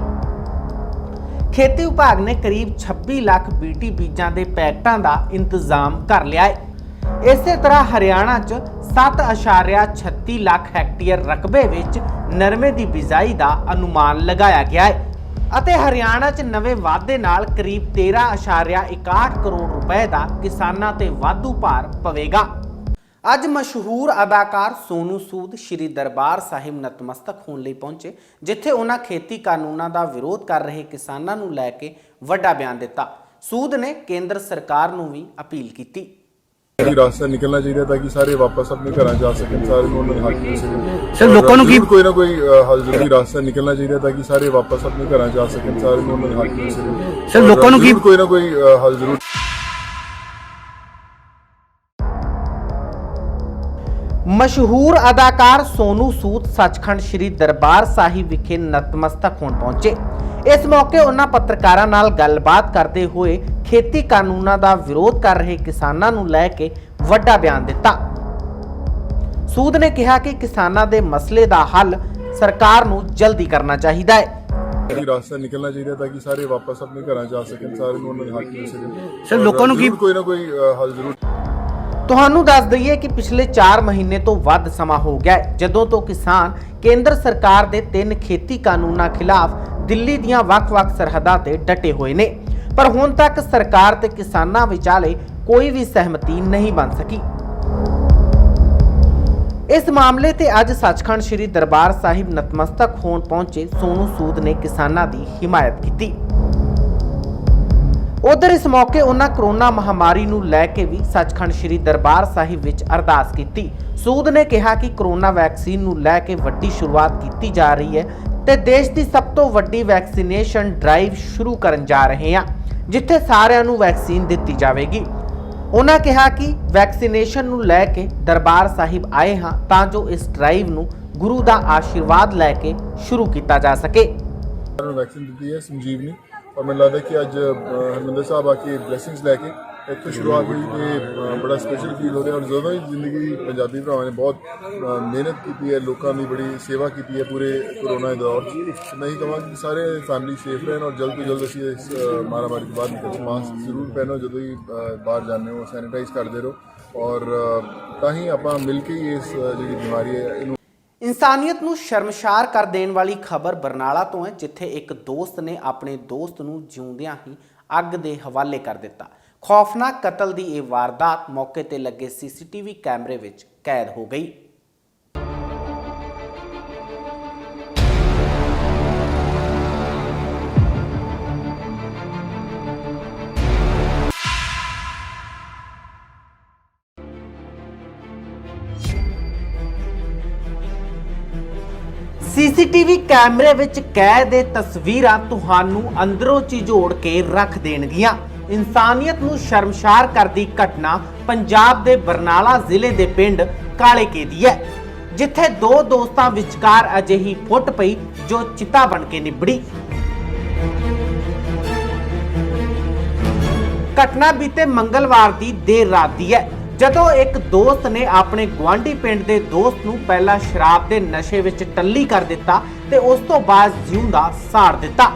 ਖੇਤੀ ਵਿਭਾਗ ਨੇ ਕਰੀਬ 26 ਲੱਖ BT ਬੀਜਾਂ ਦੇ ਪੈਕਟਾਂ ਦਾ ਇੰਤਜ਼ਾਮ ਕਰ ਲਿਆ ਹੈ। ਇਸੇ ਤਰ੍ਹਾਂ ਹਰਿਆਣਾ 'ਚ 7.36 ਲੱਖ ਹੈਕਟੇਅਰ ਰਕਬੇ ਵਿੱਚ ਨਰਮੇ ਦੀ ਬਿਜਾਈ ਦਾ ਅਨੁਮਾਨ ਲਗਾਇਆ ਗਿਆ ਹੈ ਅਤੇ ਹਰਿਆਣਾ 'ਚ ਨਵੇਂ ਵਾਅਦੇ ਨਾਲ ਕਰੀਬ 13.61 ਕਰੋੜ ਰੁਪਏ ਦਾ ਕਿਸਾਨਾਂ ਤੇ ਵਾਧੂ ਭਾਰ ਪਵੇਗਾ। ਅੱਜ ਮਸ਼ਹੂਰ ਅਦਾਕਾਰ ਸੋਨੂ ਸੂਦ ਸ਼੍ਰੀ ਦਰਬਾਰ ਸਾਹਿਬ ਨਤਮਸਤਕ ਹੋਣ ਲਈ ਪਹੁੰਚੇ, ਜਿੱਥੇ ਉਹਨਾਂ ਖੇਤੀ ਕਾਨੂੰਨਾਂ ਦਾ ਵਿਰੋਧ ਕਰ ਰਹੇ ਕਿਸਾਨਾਂ ਨੂੰ ਲੈ ਕੇ ਵੱਡਾ ਬਿਆਨ ਦਿੱਤਾ। ਸੂਦ ਨੇ ਕੇਂਦਰ ਸਰਕਾਰ ਨੂੰ ਵੀ ਅਪੀਲ ਕੀਤੀ। ਰਾਸਤਾ ਨਿਕਲਣਾ ਚਾਹੀਦਾ ਤਾਂ ਕਿ ਸਾਰੇ ਵਾਪਸ ਆਪਣੇ ਘਰਾਂ ਜਾ ਸਕਣ, ਸਾਰੇ ਨੂੰ ਉਹਨਾਂ ਦੇ ਹੱਕ ਮਿਲ ਸਕੇ। ਸਰ ਲੋਕਾਂ ਨੂੰ ਕੀ ਕੋਈ ਨਾ ਕੋਈ ਹੱਲ ਜ਼ਰੂਰੀ ਰਾਸਤਾ ਨਿਕਲਣਾ ਚਾਹੀਦਾ ਤਾਂ ਕਿ ਸਾਰੇ ਵਾਪਸ ਆਪਣੇ ਘਰਾਂ ਜਾ ਸਕਣ, ਸਾਰੇ ਨੂੰ ਉਹਨਾਂ ਦੇ ਹੱਕ ਮਿਲ ਸਕੇ। ਸਰ ਲੋਕਾਂ ਨੂੰ ਕੀ ਕੋਈ ਨਾ ਕੋਈ ਹੱਲ ਜ਼ਰੂਰ। ਮਸ਼ਹੂਰ ਅਦਾਕਾਰ ਸੋਨੂ ਸੂਦ ਸੱਚਖੰਡ ਸ਼੍ਰੀ ਦਰਬਾਰ ਸਾਹਿਬ ਵਿਖੇ ਨਤਮਸਤਕ ਹੋਣ ਪਹੁੰਚੇ। ਇਸ ਮੌਕੇ ਉਹਨਾਂ ਪੱਤਰਕਾਰਾਂ ਨਾਲ ਗੱਲਬਾਤ ਕਰਦੇ ਹੋਏ ਖੇਤੀ ਕਾਨੂੰਨਾਂ ਦਾ ਵਿਰੋਧ ਕਰ ਰਹੇ ਕਿਸਾਨਾਂ ਨੂੰ ਲੈ ਕੇ ਵੱਡਾ ਬਿਆਨ ਦਿੱਤਾ। ਸੂਦ ਨੇ ਕਿਹਾ ਕਿ ਕਿਸਾਨਾਂ ਦੇ ਮਸਲੇ ਦਾ ਹੱਲ ਸਰਕਾਰ ਨੂੰ ਜਲਦੀ ਕਰਨਾ ਚਾਹੀਦਾ ਹੈ। ਰਾਸਤਾ ਨਿਕਲਣਾ ਚਾਹੀਦਾ ਤਾਂ ਕਿ ਸਾਰੇ ਵਾਪਸ ਆਪਣੇ ਘਰਾਂ ਜਾ ਸਕਣ, ਸਾਰੇ ਨੂੰ ਉਹਨਾਂ ਦੇ ਹੱਕ ਮਿਲ ਸਕੇ। ਸਰ ਲੋਕਾਂ ਨੂੰ ਕੀ ਕੋਈ ਨਾ ਕੋਈ ਹੱਲ ਜ਼ਰੂਰ। ਤੁਹਾਨੂੰ ਦੱਸ ਦਈਏ ਕਿ ਪਿਛਲੇ 4 ਮਹੀਨੇ ਤੋਂ ਵੱਧ ਸਮਾਂ ਹੋ ਗਿਆ ਹੈ ਜਦੋਂ ਤੋਂ ਕਿਸਾਨ ਕੇਂਦਰ ਸਰਕਾਰ ਦੇ 3 ਖੇਤੀ ਕਾਨੂੰਨਾਂ ਖਿਲਾਫ ਦਿੱਲੀ ਦੀਆਂ ਵੱਖ-ਵੱਖ ਸਰਹੱਦਾਂ ਤੇ ਡਟੇ ਹੋਏ ਨੇ, ਪਰ ਹੁਣ ਤੱਕ ਸਰਕਾਰ ਤੇ ਕਿਸਾਨਾਂ ਵਿਚਾਲੇ ਕੋਈ ਵੀ ਸਹਿਮਤੀ ਨਹੀਂ ਬਣ ਸਕੀ। ਇਸ ਮਾਮਲੇ ਤੇ ਅੱਜ ਸੱਚਖੰਡ ਸ਼੍ਰੀ ਦਰਬਾਰ ਸਾਹਿਬ ਨਤਮਸਤਕ ਹੋਣ ਪਹੁੰਚੇ ਸੋਨੂ ਸੂਦ ਨੇ ਕਿਸਾਨਾਂ ਦੀ ਹਿਮਾਇਤ ਕੀਤੀ। ਉਧਰ ਇਸ ਮੌਕੇ ਉਹਨਾਂ ਕਰੋਨਾ ਮਹਾਮਾਰੀ ਨੂੰ ਲੈ ਕੇ ਵੀ ਸੱਚਖੰਡ ਸ਼੍ਰੀ ਦਰਬਾਰ ਸਾਹਿਬ ਵਿੱਚ ਅਰਦਾਸ ਕੀਤੀ। ਸੂਦ ਨੇ ਕਿਹਾ ਕਿ ਕਰੋਨਾ ਵੈਕਸੀਨ ਨੂੰ ਲੈ ਕੇ ਵੱਡੀ ਸ਼ੁਰੂਆਤ ਕੀਤੀ ਜਾ ਰਹੀ ਹੈ ਤੇ ਦੇਸ਼ ਦੀ ਸਭ ਤੋਂ ਵੱਡੀ ਵੈਕਸੀਨੇਸ਼ਨ ਡਰਾਈਵ ਸ਼ੁਰੂ ਕਰਨ ਜਾ ਰਹੇ ਹਾਂ, ਜਿੱਥੇ ਸਾਰਿਆਂ ਨੂੰ ਵੈਕਸੀਨ ਦਿੱਤੀ ਜਾਵੇਗੀ। ਉਹਨਾਂ ਕਿਹਾ ਕਿ ਵੈਕਸੀਨੇਸ਼ਨ ਨੂੰ ਲੈ ਕੇ ਦਰਬਾਰ ਸਾਹਿਬ ਆਏ ਹਾਂ ਤਾਂ ਜੋ ਇਸ ਡਰਾਈਵ ਨੂੰ ਗੁਰੂ ਦਾ ਆਸ਼ੀਰਵਾਦ ਲੈ ਕੇ ਸ਼ੁਰੂ ਕੀਤਾ ਜਾ ਸਕੇ। ਵੈਕਸੀਨ ਦਿੱਤੀ ਹੈ ਸੰਜੀਵਨੀ, और मैं लगता है कि अज हरमिंदर साहब आके ब्लैसिंग्स लैके इतों शुरुआत हुई तो बड़ा स्पेशल फील हो रहा है। और जो ही जिंदगी पंजाबी भरावां ने बहुत मेहनत की है, लोगों की बड़ी सेवा की है पूरे कोरोना के दौर। मैं यही कहूँगा कि सारे फैमिली सेफ रहन और जल्द तो जल्द असी इस महामारी के बाद निकल। मास्क जरूर पहनो जो ही बाहर जाने हो, सैनिटाइज करते रहो और तां ही आपां मिल के ही इस जी बीमारी है। ਇਨਸਾਨੀਅਤ ਨੂੰ ਸ਼ਰਮਸ਼ਾਰ ਕਰ ਦੇਣ ਵਾਲੀ ਖਬਰ ਬਰਨਾਲਾ ਤੋਂ ਹੈ, ਜਿੱਥੇ ਇੱਕ ਦੋਸਤ ਨੇ ਆਪਣੇ ਦੋਸਤ ਨੂੰ ਜਿਉਂਦਿਆਂ ਹੀ ਅੱਗ ਦੇ ਹਵਾਲੇ ਕਰ ਦਿੱਤਾ। ਖੌਫਨਾਕ ਕਤਲ ਦੀ ਇਹ ਵਾਰਦਾਤ ਮੌਕੇ ਤੇ ਲੱਗੇ ਸੀਸੀਟੀਵੀ ਕੈਮਰੇ ਵਿੱਚ ਕੈਦ ਹੋ ਗਈ। ਸੀਸੀਟੀਵੀ ਕੈਮਰੇ ਵਿੱਚ ਕੈਦ ਇਹ ਤਸਵੀਰਾਂ ਤੁਹਾਨੂੰ ਅੰਦਰੋਂ ਝਿਜੋੜ ਕੇ ਰੱਖ ਦੇਣਗੀਆਂ। ਇਨਸਾਨੀਅਤ ਨੂੰ ਸ਼ਰਮਸ਼ਾਰ ਕਰਦੀ ਘਟਨਾ ਪੰਜਾਬ ਦੇ ਬਰਨਾਲਾ ਜ਼ਿਲ੍ਹੇ ਦੇ ਪਿੰਡ ਕਾਲੇਕੇ ਦੀ ਹੈ, ਜਿੱਥੇ ਦੋ ਦੋਸਤਾਂ ਵਿਚਕਾਰ ਅਜਿਹੀ ਫੁੱਟ ਪਈ ਜੋ ਚਿਤਾ ਬਣ ਕੇ ਨਿਬੜੀ। ਘਟਨਾ ਬੀਤੇ ਮੰਗਲਵਾਰ ਦੀ ਦੇਰ ਰਾਤ ਦੀ ਹੈ, ਜਦੋਂ ਇੱਕ ਦੋਸਤ ਨੇ ਆਪਣੇ ਗੁਆਂਢੀ ਪਿੰਡ ਦੇ ਦੋਸਤ ਨੂੰ ਪਹਿਲਾਂ ਸ਼ਰਾਬ ਦੇ ਨਸ਼ੇ ਵਿੱਚ ਟੱਲੀ ਕਰ ਦਿੱਤਾ ਤੇ ਉਸ ਤੋਂ ਬਾਅਦ ਜਿਉਂਦਾ ਸਾੜ ਦਿੱਤਾ।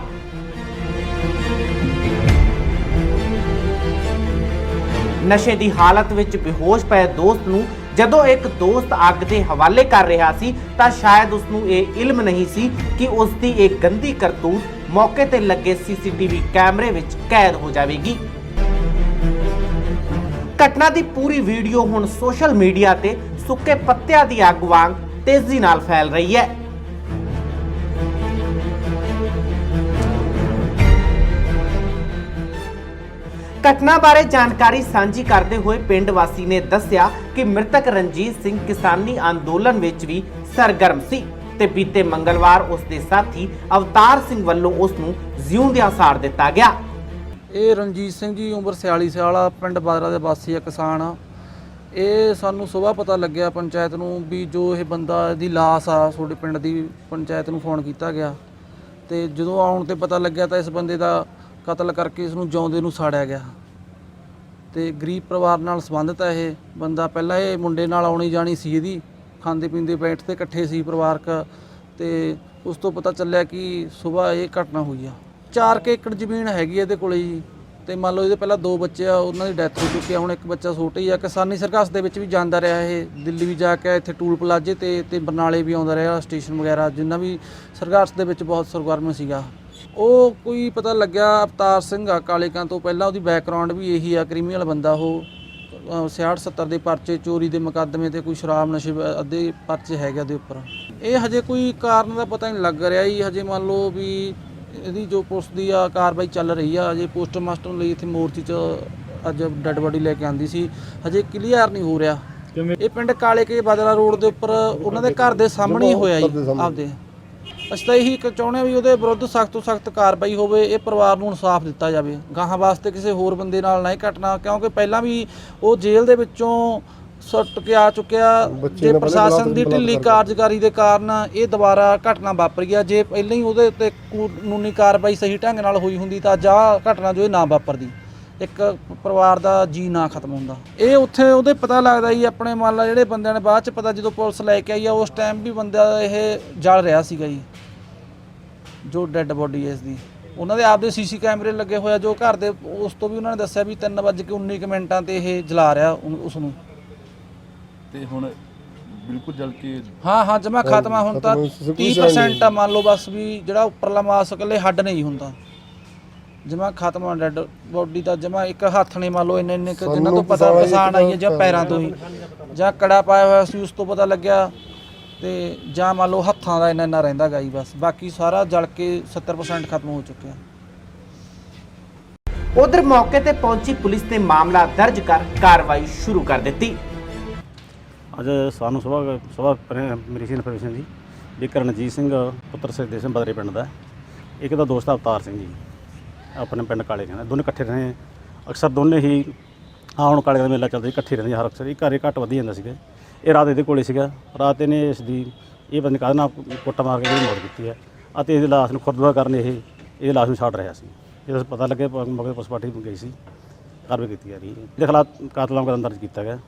ਨਸ਼ੇ ਦੀ ਹਾਲਤ ਵਿੱਚ ਬੇਹੋਸ਼ ਪਏ ਦੋਸਤ ਨੂੰ ਜਦੋਂ ਇੱਕ ਦੋਸਤ ਅੱਗ ਦੇ ਹਵਾਲੇ ਕਰ ਰਿਹਾ ਸੀ ਤਾਂ ਸ਼ਾਇਦ ਉਸ ਨੂੰ ਇਹ ਇਲਮ ਨਹੀਂ ਸੀ ਕਿ ਉਸ ਦੀ ਇਹ ਗੰਦੀ ਕਰਤੂਤ ਮੌਕੇ ਤੇ ਲੱਗੇ ਸੀਸੀਟੀਵੀ ਕੈਮਰੇ ਵਿੱਚ ਕੈਦ ਹੋ ਜਾਵੇਗੀ। ਘਟਨਾ ਦੀ ਪੂਰੀ ਵੀਡੀਓ ਹੁਣ ਸੋਸ਼ਲ ਮੀਡੀਆ ਤੇ ਸੁੱਕੇ ਪੱਤਿਆਂ ਦੀ ਅੱਗ ਵਾਂਗ ਤੇਜ਼ੀ ਨਾਲ ਫੈਲ ਰਹੀ ਹੈ। ਘਟਨਾ ਬਾਰੇ ਜਾਣਕਾਰੀ ਸਾਂਝੀ ਕਰਦੇ ਹੋਏ ਪਿੰਡ ਵਾਸੀ ਨੇ ਦੱਸਿਆ ਕਿ ਮ੍ਰਿਤਕ ਰਣਜੀਤ ਸਿੰਘ ਕਿਸਾਨੀ ਅੰਦੋਲਨ ਵਿੱਚ ਵੀ ਸਰਗਰਮ ਸੀ ਤੇ ਬੀਤੇ ਮੰਗਲਵਾਰ ਉਸ ਦੇ ਸਾਥੀ ਅਵਤਾਰ ਸਿੰਘ ਵੱਲੋਂ ਉਸ ਨੂੰ ਜਿਉਂਦਿਆਂ ਸਾੜ ਦਿੱਤਾ ਗਿਆ। ਇਹ ਰਣਜੀਤ ਸਿੰਘ ਜੀ ਉਮਰ 46 ਸਾਲ ਆ, ਪਿੰਡ ਬਾਦਰਾ ਦੇ ਵਾਸੀ ਆ, ਕਿਸਾਨ ਆ। ਇਹ ਸਾਨੂੰ ਸੁਬਾਹ ਪਤਾ ਲੱਗਿਆ ਪੰਚਾਇਤ ਨੂੰ ਵੀ ਜੋ ਇਹ ਬੰਦਾ ਦੀ ਲਾਸ਼ ਆ ਤੁਹਾਡੇ ਪਿੰਡ ਦੀ, ਪੰਚਾਇਤ ਨੂੰ ਫੋਨ ਕੀਤਾ ਗਿਆ ਤੇ ਜਦੋਂ ਆਉਣ ਤੇ ਪਤਾ ਲੱਗਿਆ ਤਾਂ ਇਸ ਬੰਦੇ ਦਾ ਕਤਲ ਕਰਕੇ ਇਸ ਨੂੰ ਜਿਉਂਦੇ ਨੂੰ ਸਾੜਿਆ ਗਿਆ ਤੇ ਗਰੀਬ ਪਰਿਵਾਰ ਨਾਲ ਸੰਬੰਧਿਤ ਹੈ ਇਹ ਬੰਦਾ। ਪਹਿਲਾਂ ਇਹ ਮੁੰਡੇ ਨਾਲ ਆਉਣੀ ਜਾਣੀ ਸੀ, ਇਹਦੀ ਖਾਂਦੇ ਪੀਂਦੇ ਬੈਠ ਤੇ ਇਕੱਠੇ ਸੀ ਪਰਿਵਾਰਕ, ਤੇ ਉਸ ਤੋਂ ਪਤਾ ਚੱਲਿਆ ਕਿ ਸੁਬਾਹ ਇਹ ਘਟਨਾ ਹੋਈ ਆ। 4 ਏਕੜ ਜ਼ਮੀਨ ਹੈਗੀ ਇਹਦੇ ਕੋਲੇ ਜੀ, ਤੇ ਮੰਨ ਲਓ ਇਹਦੇ ਪਹਿਲਾਂ 2 ਬੱਚੇ ਆ, ਉਹਨਾਂ ਦੀ ਡੈਥ ਹੋ ਚੁੱਕੀ ਆ, ਹੁਣ ਇੱਕ ਬੱਚਾ ਛੋਟਾ ਹੀ ਆ। ਕਿਸਾਨੀ ਸਰਕਸ ਦੇ ਵਿੱਚ ਵੀ ਜਾਂਦਾ ਰਿਹਾ, ਇਹ ਦਿੱਲੀ ਵੀ ਜਾ ਕੇ ਇੱਥੇ ਟੂਲ ਪਲਾਜ਼ੇ ਤੇ ਬਰਨਾਲੇ ਵੀ ਆਉਂਦਾ ਰਿਹਾ, ਸਟੇਸ਼ਨ ਵਗੈਰਾ ਜਿੰਨਾ ਵੀ ਸਰਕਸ ਦੇ ਵਿੱਚ ਬਹੁਤ ਸਰਗਰਮ ਸੀਗਾ। ਉਹ ਕੋਈ ਪਤਾ ਲੱਗਿਆ ਅਵਤਾਰ ਸਿੰਘ ਆ ਕਾਲੇਕਾਂ ਤੋਂ, ਪਹਿਲਾਂ ਉਹਦੀ ਬੈਕਗਰਾਉਂਡ ਵੀ ਇਹੀ ਆ, ਕ੍ਰਿਮੀਨਲ ਬੰਦਾ ਉਹ। 66-70 ਦੇ ਪਰਚੇ, ਚੋਰੀ ਦੇ ਮੁਕੱਦਮੇ ਤੇ ਕੋਈ ਸ਼ਰਾਬ ਨਸ਼ੇ ਅੱਧੇ ਪਰਚੇ ਹੈਗੇ ਉਹਦੇ ਉੱਪਰ। ਇਹ ਹਜੇ ਕੋਈ ਕਾਰਨ ਦਾ ਪਤਾ ਨਹੀਂ ਲੱਗ ਰਿਹਾ ਜੀ। ਹਜੇ ਮੰਨ ਲਓ ਵੀ ਇਹਦੀ ਜੋ ਪੁਲਿਸ ਦੀ ਆ ਕਾਰਵਾਈ ਚੱਲ ਰਹੀ ਆ। ਅਜੇ ਪੋਸਟਮਾਸਟਰ ਲਈ ਇੱਥੇ ਮੋਰਚੀ 'ਚ ਅੱਜ ਡੈੱਡ ਬੋਡੀ ਲੈ ਕੇ ਆਂਦੀ ਸੀ, ਹਜੇ ਕਲੀਅਰ ਨਹੀਂ ਹੋ ਰਿਹਾ। ਇਹ ਪਿੰਡ ਕਾਲੇਕੇ ਬਾਦਰਾ ਰੋਡ ਦੇ ਉੱਪਰ ਉਹਨਾਂ ਦੇ ਘਰ ਦੇ ਸਾਹਮਣੇ ਹੀ ਹੋਇਆ ਜੀ ਆਪਦੇ। ਅਸੀਂ ਤਾਂ ਇਹੀ ਚਾਹੁੰਦੇ ਹਾਂ ਵੀ ਉਹਦੇ ਵਿਰੁੱਧ ਸਖਤ ਤੋਂ ਸਖਤ ਕਾਰਵਾਈ ਹੋਵੇ, ਇਹ ਪਰਿਵਾਰ ਨੂੰ ਇਨਸਾਫ ਦਿੱਤਾ ਜਾਵੇ ਗਾਹਾਂ ਵਾਸਤੇ, ਕਿਸੇ ਹੋਰ ਬੰਦੇ ਨਾਲ ਨਾ ਘਟਨਾ। ਕਿਉਂਕਿ ਪਹਿਲਾਂ ਵੀ ਉਹ ਜੇਲ੍ਹ ਦੇ ਵਿੱਚੋਂ ਸੁੱਟ ਕੇ ਆ ਚੁੱਕਿਆ। ਜੇ ਪ੍ਰਸ਼ਾਸਨ ਦੀ ਢਿੱਲੀ ਕਾਰਜਕਾਰੀ ਦੇ ਕਾਰਨ ਇਹ ਦੁਬਾਰਾ ਘਟਨਾ ਵਾਪਰੀ ਆ। ਜੇ ਪਹਿਲਾਂ ਹੀ ਉਹਦੇ ਉੱਤੇ ਕਾਨੂੰਨੀ ਕਾਰਵਾਈ ਸਹੀ ਢੰਗ ਨਾਲ ਹੋਈ ਹੁੰਦੀ ਤਾਂ ਅੱਜ ਆਹ ਘਟਨਾ ਜੋ ਇਹ ਨਾ ਵਾਪਰਦੀ, ਇੱਕ ਪਰਿਵਾਰ ਦਾ ਜੀ ਨਾ ਖਤਮ ਹੁੰਦਾ। ਇਹ ਉੱਥੇ ਉਹਦੇ ਪਤਾ ਲੱਗਦਾ ਜੀ, ਆਪਣੇ ਮੰਨ ਲਾ ਜਿਹੜੇ ਬੰਦਿਆਂ ਨੇ ਬਾਅਦ 'ਚ ਪਤਾ ਜਦੋਂ ਪੁਲਿਸ ਲੈ ਕੇ ਆਈ ਆ, ਉਸ ਟਾਈਮ ਵੀ ਬੰਦਾ ਇਹ ਜਲ ਰਿਹਾ ਸੀਗਾ ਜੀ, ਜੋ ਡੈੱਡ ਬੋਡੀ ਇਸ ਦੀ। ਉਹਨਾਂ ਦੇ ਆਪਦੇ ਸੀਸੀ ਕੈਮਰੇ ਲੱਗੇ ਹੋਇਆ ਜੋ ਘਰ ਦੇ, ਉਸ ਤੋਂ ਵੀ ਉਹਨਾਂ ਨੇ ਦੱਸਿਆ ਵੀ 3:19 ਤੇ ਇਹ ਜਲਾ ਰਿਹਾ ਉਸ ਨੂੰ। ਤੇ ਹੁਣ ਬਿਲਕੁਲ ਜਲ ਕੇ ਹਾਂ ਜਮਾ ਖਤਮ ਆ। ਹੁਣ ਤਾਂ 30% ਆ ਮੰਨ ਲਓ ਬਸ, ਵੀ ਜਿਹੜਾ ਉੱਪਰਲਾ ਮਾਸ ਇਕੱਲੇ ਹੱਡ ਨਹੀਂ ਹੁੰਦਾ, ਜਮਾ ਖਤਮ ਆ ਡੈੱਡ ਬੋਡੀ ਦਾ। ਜਮਾ ਇੱਕ ਹੱਥ ਨੇ ਮੰਨ ਲਓ ਇੰਨੇ ਜਿਨ੍ਹਾਂ ਤੋਂ ਪਤਾ ਪਛਾਣ ਆਈ ਹੈ, ਜਾਂ ਪੈਰਾਂ ਤੋਂ ਹੀ, ਜਾਂ ਕੜਾ ਪਾਇਆ ਹੋਇਆ ਸੀ ਉਸ ਤੋਂ ਪਤਾ ਲੱਗਿਆ, ਤੇ ਜਾਂ ਮੰਨ ਲਓ ਹੱਥਾਂ ਦਾ ਇੰਨਾ ਰਹਿੰਦਾ ਗਾ ਜੀ ਬਸ। ਬਾਕੀ ਸਾਰਾ ਜਲ ਕੇ 70% ਖਤਮ ਹੋ ਚੁੱਕਿਆ। ਉਧਰ ਮੌਕੇ ਤੇ ਪਹੁੰਚੀ ਪੁਲਿਸ ਨੇ ਮਾਮਲਾ ਦਰਜ ਕਰ ਕਾਰਵਾਈ ਸ਼ੁਰੂ ਕਰ ਦਿੱਤੀ। ਅੱਜ ਸਾਨੂੰ ਸੁਬਾਹ ਮੇਰੀ ਸੀ ਇਨਫੋਰਮੇਸ਼ਨ ਜੀ ਵੀ ਰਣਜੀਤ ਸਿੰਘ ਪੁੱਤਰ ਸੁਖਦੇਵ ਸਿੰਘ ਬਦਰੇ ਪਿੰਡ ਦਾ, ਇੱਕ ਦਾ ਦੋਸਤ ਅਵਤਾਰ ਸਿੰਘ ਜੀ, ਆਪਣੇ ਪਿੰਡ ਕਾਲੇ ਕਹਿੰਦਾ, ਦੋਨੇ ਇਕੱਠੇ ਰਹੇ ਅਕਸਰ, ਦੋਨੇ ਹੀ ਹੁਣ ਕਾਲੇ ਦਾ ਮੇਲਾ ਚੱਲਦਾ ਸੀ, ਇਕੱਠੇ ਰਹਿੰਦੇ ਹਰ ਅਕਸਰ। ਇਹ ਘਰੇ ਘੱਟ ਵਧੀ ਜਾਂਦਾ ਸੀਗਾ। ਇਹ ਰਾਤ ਇਹਦੇ ਕੋਲੇ ਸੀਗਾ, ਰਾਤ ਇਹਨੇ ਇਸ ਦੀ ਇਹ ਬੰਦੇ ਕਾਹਦੇ ਨਾਲ ਕੁੱਟ ਮਾਰ ਕੇ ਜਿਹੜੀ ਮੌਤ ਕੀਤੀ ਹੈ, ਅਤੇ ਇਹਦੀ ਲਾਸ਼ ਨੂੰ ਖੁਰਦਬਾ ਕਰਨ ਇਹਦੀ ਲਾਸ਼ ਨੂੰ ਛੱਡ ਰਿਹਾ ਸੀ। ਜਦੋਂ ਪਤਾ ਲੱਗੇ ਮੌਕੇ ਪੁਲਿਸ ਪਾਰਟੀ ਗਈ ਸੀ, ਕਾਰਵਾਈ ਕੀਤੀ ਜਾ ਰਹੀ ਹੈ। ਇਹਦੇ ਖਿਲਾਫ ਕਾਤਲ ਦਾ ਮੁਕੱਦਮਾ ਦਰਜ ਕੀਤਾ ਗਿਆ।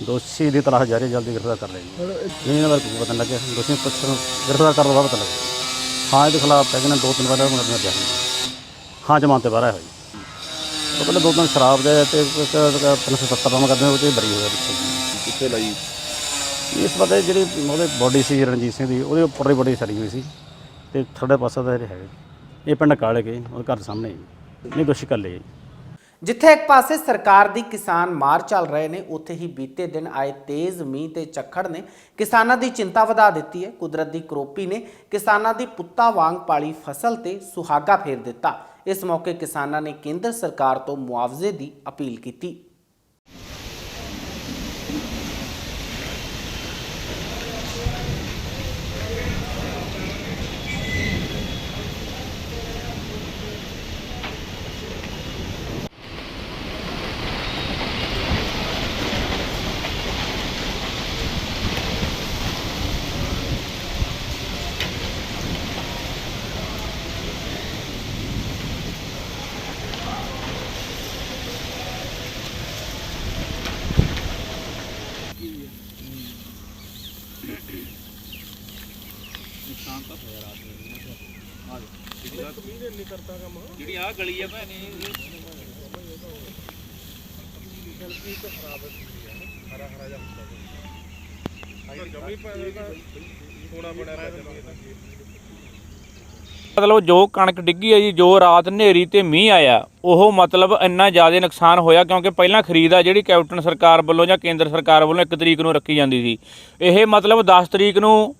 ਦੋਸ਼ੀ ਦੀ ਤਲਾਸ਼ ਜਾਰੀ, ਜਲਦੀ ਗ੍ਰਿਫਤਾਰ ਕਰ ਲੈਣੀ। ਇਹਨਾਂ ਬਾਰੇ ਕੋਈ ਪਤਾ ਨਹੀਂ ਲੱਗਿਆ, ਦੋਸ਼ੀ ਨੂੰ ਗ੍ਰਿਫਤਾਰ ਕਰਨ ਤੋਂ ਬਾਅਦ ਪਤਾ ਲੱਗਿਆ। ਹਾਂ ਇਹਦੇ ਖਿਲਾਫ ਹੈਗੇ ਨੇ 2-3 ਵਾਰ ਮੁਕੱਦਮਾ ਦਰਜ। ਹਾਂ ਜ਼ਮਾਨਤ ਤੇ ਬਾਹਰ ਆਇਆ ਹੋਈ। ਉਹ ਪਹਿਲਾਂ 2 ਦਿਨ ਸ਼ਰਾਬ ਦੇ ਤੇ 370 ਦਾ ਮੁਕੱਦਮੇ ਉਹ 'ਚ ਬਰੀ ਹੋਇਆ। ਕਿੱਥੇ ਲਈ ਇਸ ਬਾਰੇ ਜਿਹੜੀ ਉਹਦੇ ਬੋਡੀ ਸੀ ਰਣਜੀਤ ਸਿੰਘ ਦੀ, ਉਹਦੇ ਉੱਪਰ ਦੀ ਬੋਡੀ ਸੜੀ ਹੋਈ ਸੀ ਤੇ ਥੋੜੇ ਪਾਸੇ ਦਾ ਇਹ ਹੈਗਾ। ਇਹ ਪਿੰਡ ਕਾਲੇ ਕੇ ਉਹਦੇ ਘਰ ਸਾਹਮਣੇ ਜੀ, ਨਹੀਂ ਦੋਸ਼ੀ ਕਰ ਲਏ। ਜਿੱਥੇ ਇੱਕ ਪਾਸੇ ਸਰਕਾਰ ਦੀ ਕਿਸਾਨ ਮਾਰ ਚੱਲ ਰਹੇ ਨੇ, ਉੱਥੇ ਹੀ ਬੀਤੇ ਦਿਨ ਆਏ ਤੇਜ਼ ਮੀਂਹ ਤੇ ਝੱਖੜ ਨੇ ਕਿਸਾਨਾਂ ਦੀ ਚਿੰਤਾ ਵਧਾ ਦਿੱਤੀ ਹੈ। ਕੁਦਰਤ ਦੀ ਕਰੋਪੀ ਨੇ ਕਿਸਾਨਾਂ ਦੀ ਪੁੱਤਾਂ ਵਾਂਗ ਪਾਲੀ ਫਸਲ ਤੇ ਸੁਹਾਗਾ ਫੇਰ ਦਿੱਤਾ। ਇਸ ਮੌਕੇ ਕਿਸਾਨਾਂ ਨੇ ਕੇਂਦਰ ਸਰਕਾਰ ਤੋਂ ਮੁਆਵਜ਼ੇ ਦੀ ਅਪੀਲ ਕੀਤੀ। ਜਿਹੜੀ ਆ ਗਲੀ ਆ ਭੈਣੇ ਮਤਲਬ ਜੋ ਕਣਕ ਡਿੱਗੀ ਹੈ ਜੀ, ਜੋ ਰਾਤ ਹਨੇਰੀ ਤੇ ਮੀਂਹ ਆਇਆ, ਉਹ ਮਤਲਬ ਇੰਨਾ ਜ਼ਿਆਦਾ ਨੁਕਸਾਨ ਹੋਇਆ ਕਿਉਂਕਿ ਪਹਿਲਾਂ ਖਰੀਦ ਆ ਜਿਹੜੀ ਕੈਪਟਨ ਸਰਕਾਰ ਵੱਲੋਂ ਜਾਂ ਕੇਂਦਰ ਸਰਕਾਰ ਵੱਲੋਂ 1 ਤਰੀਕ ਨੂੰ ਰੱਖੀ ਜਾਂਦੀ ਸੀ, ਇਹ ਮਤਲਬ 10 ਤਰੀਕ ਨੂੰ